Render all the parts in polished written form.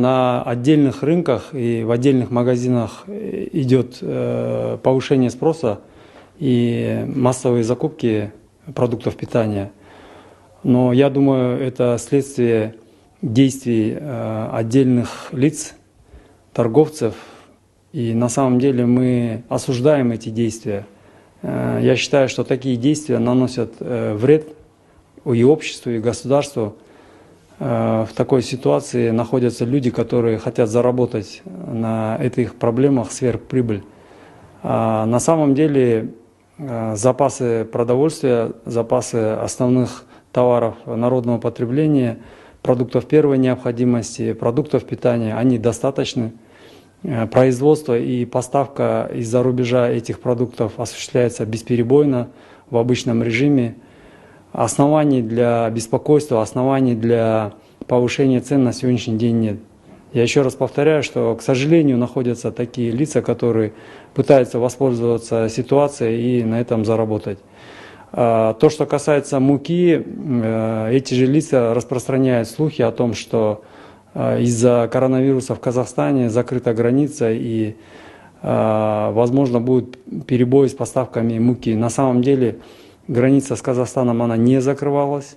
На отдельных рынках и в отдельных магазинах идет повышение спроса и массовые закупки продуктов питания. Но я думаю, это следствие действий отдельных лиц, торговцев. И на самом деле мы осуждаем эти действия. Я считаю, что такие действия наносят вред и обществу, и государству. В такой ситуации находятся люди, которые хотят заработать на этих проблемах сверхприбыль. На самом деле запасы продовольствия, запасы основных товаров народного потребления, продуктов первой необходимости, продуктов питания, они достаточны. Производство и поставка из-за рубежа этих продуктов осуществляется бесперебойно, в обычном режиме. Оснований для беспокойства, оснований для повышения цен на сегодняшний день нет. Я еще раз повторяю, что, к сожалению, находятся такие лица, которые пытаются воспользоваться ситуацией и на этом заработать. То, что касается муки, эти же лица распространяют слухи о том, что из-за коронавируса в Казахстане закрыта граница и, возможно, будет перебой с поставками муки. На самом деле граница с Казахстаном она не закрывалась.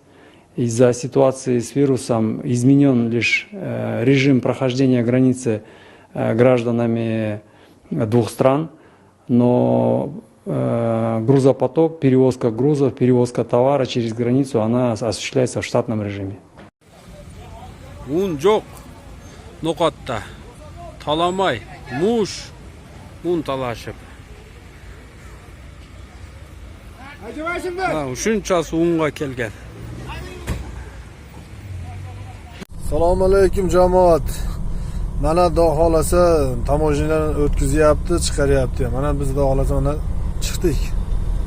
Из-за ситуации с вирусом изменен лишь режим прохождения границы гражданами двух стран, но грузопоток, перевозка грузов, перевозка товара через границу, она осуществляется в штатном режиме. Un жоқ ноқатта таламай муш un талашып. Ушунчасы унға келген. Assalomu alaykum jamoat. Mana Xudo xolasa tomoshalarni o'tkazyapti, chiqaryapti. Mana biz Xudo xolasa mana chiqdik.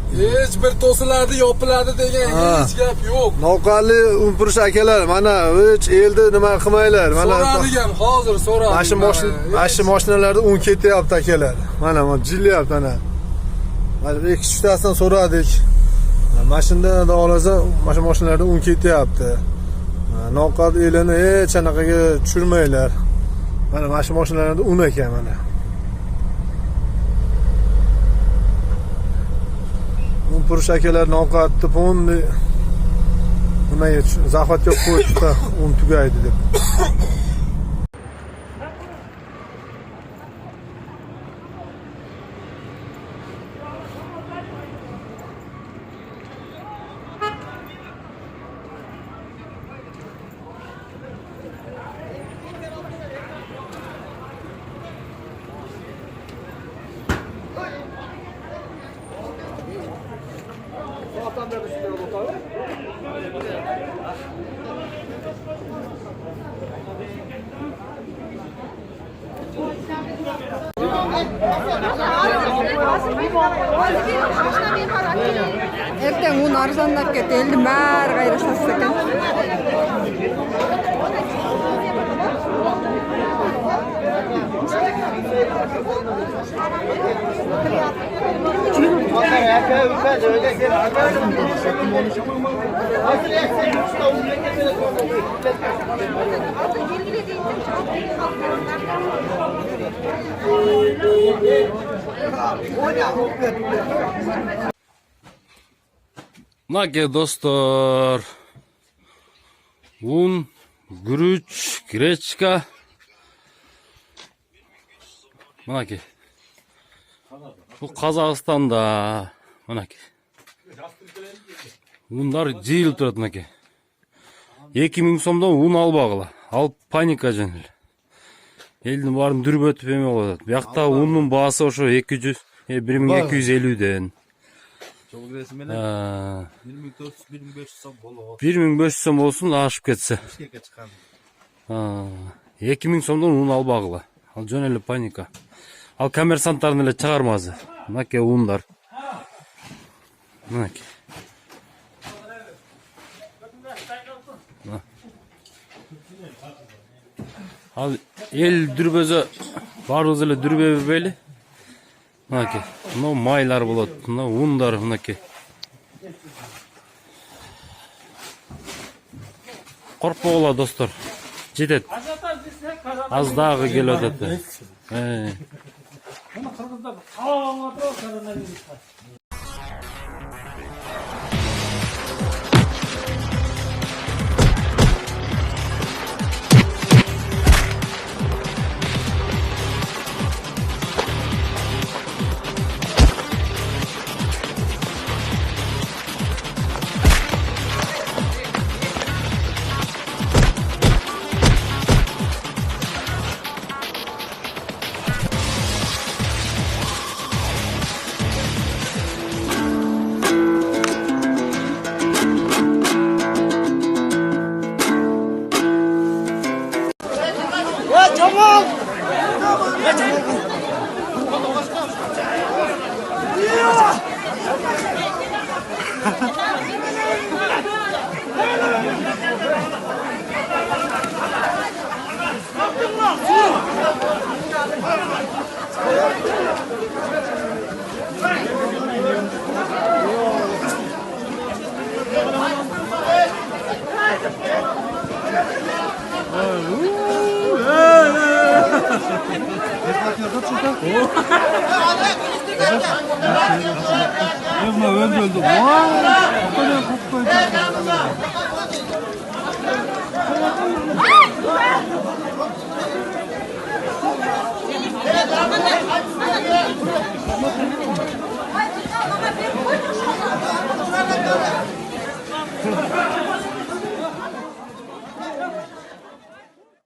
Hech bir to'siladi, yopiladi degan hech gap yo'q. Noqonli unpirish akalar, mana hech elni nima qilmaylar. Mana so'radigan hozir so'radi. Mana mashinalarda un ketyapti akalar. Mana jilyapti ana. Mana 2-3 tasidan so'radik. Mashinada Xudo xolasa mana mashinalarda un ketyapti. Noqad elini hech anaqaga tushirmaylar. Mana mashinalarda un ekan mana. Purish akalar noqatni fondi nimaga zaxvatga qo'yibdi, un tugaydi deb. Ертең un арзандап кетті, елдің бәрі қайда сатса екен. Мынаке достор, un, күрүч, гречка. Мынаке. Бұл Қазақстанда. Мынаке. Ундар жиылып тұрады мынаке. 2000 сомдон un албагыла. Алып паника жөнүл. Элдин баарын дүрбөтүп эме болот. Биякта унун баасы ошо 1250ден. 1400-1500 сом болсун, ашып кетсе. 2000 сомдон un албагыла. Ал жөн эле паника. Ал коммерсанттардын эле чыгармасы. Мынаке ундар. Мынаке. Ал эл дүрбөзө баарыбыз эле дүрбө бербейли. Мынаке. Мына майлар болот, мына ундар мынаке. Коркпогула достор. Жетет. Az dagı kelip atат. Bunu kırgızlar tağına oturup koronavirüs var. Hayır,